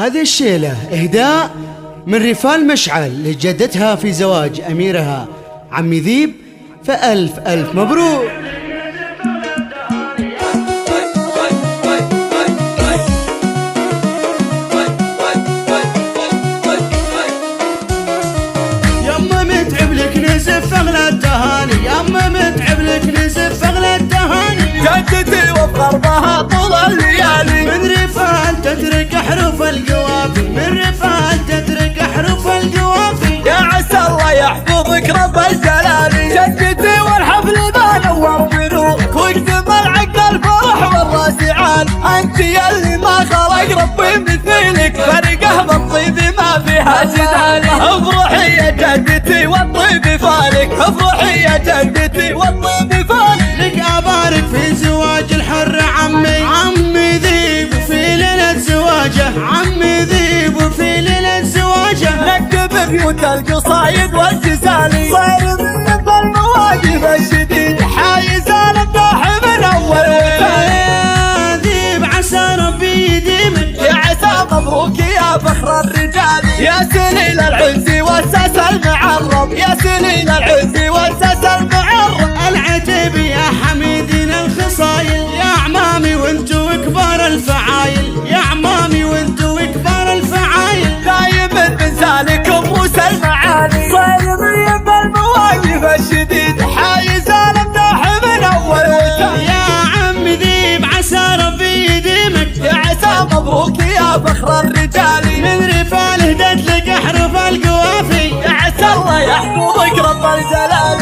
هذه الشيلة إهداء من رفال مشعل لجدتها في زواج أميرها عمي ذيب، فألف ألف مبروك. يما متعب لك نزف أغلى التهاني، يما متعب لك نزف أغلى التهاني، جدتي وبغربها طول الليالي، من رفال تترك حروف القوافي، من رفال تترك حروف القوافي. يا عسى الله يحفظك رب الجلال، جدتي والحفل ما نور بنورك، واكتمل عقد الفرح والراس عال، انت يلي ما خلق ربي مثلك، فرقه بالطيب ما فيها جدال. افرحي يا جدتي والطيب فالك، افرحي يا جدتي والطيب فالك. لك ابارك في زواج الحر عمي ذيب، وفي ليلة زواجه عمي ذيب، وفي ليلة زواجه نكتب بيوت القصايد والجزالي، صاير من المواقف الشديد، حايز الامداح من اول وثاني. يا ذيب عسى ربي يديمك، يا عسى مبروك يا فخر الرجال، يا سنين العز واساس المعرب، يا سنين العز واساس المعرب. العتب يا حميدين الخصايل، يا عمامي وانتو كبار الفعايل، يا عمامي وانتو كبار الفعايل. دايم من سالكم موسى المعالي، صاير بالمواقف الشديد، حايز الامداح من اول وثاني. يا عمي ذيب عسى ربي يديمك، يا عسى مبروك يا فخر الرجال، من رفال هدت لك احرف القوافي. يا عسى الله يحفظك رب الجلال.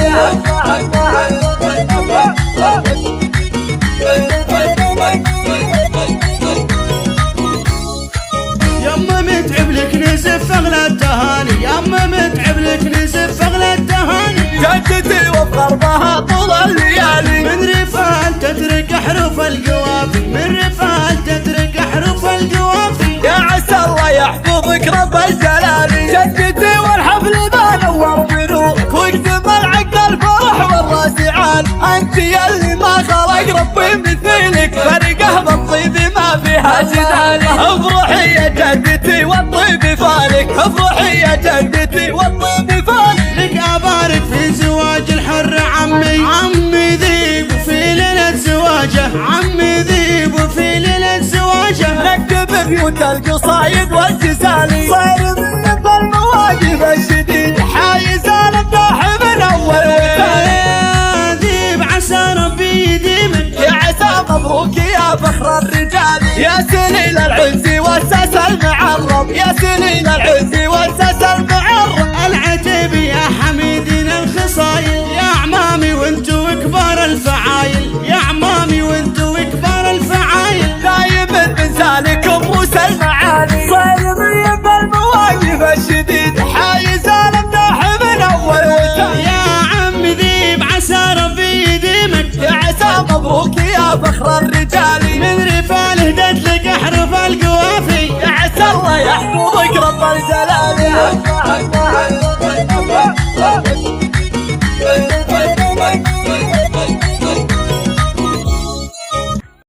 يما متعب لك نزف اغلى التهاني، يما متعب لك نزف اغلى التهاني، جدتي وبغربها طول الليالي، من رفال تترك حروف القوافي، من رفال تترك حروف القوافي. يا عسى الله يحفظك رب الجلال، جدتي والحفل ما نور بنورك، واكتمل عقد الفرح والراس عال، انت يلي ما خلق ربي مثلك، فرقه بالطيب ما فيها جدال. افرحي يا جدتي والطيب فالك، افرحي يا جدتي والطيب فالك. لك ابارك في زواج الحر عمي ذيب، وفي ليلة زواجه عمي ذيب، وفي ليلة زواجه نكتب بيوت القصايد والجزالي، صاير من المواقف الشديد، حايز الامداح من اول وثاني. يا ذيب عسى ربي يديمك، يا عسى مبروك يا فخر الرجال، يا سنين العز واساس المعرب، يا سنين العز واساس المعرب. العتب يا حميدين الخصايل، يا عمامي وانتو كبار الفعايل، يا عمامي وانتو كبار الفعايل. دايم من سالكم موسى المعالي، صاير بالمواقف الشديد، حايز الامداح من اول وثاني. يا عمي ذيب عسى ربي يديمك، يا عسى مبروك يا فخر الرجال، من رفال هدت لك احرف القوافي. يا عسى الله يحفظك رب الجلال.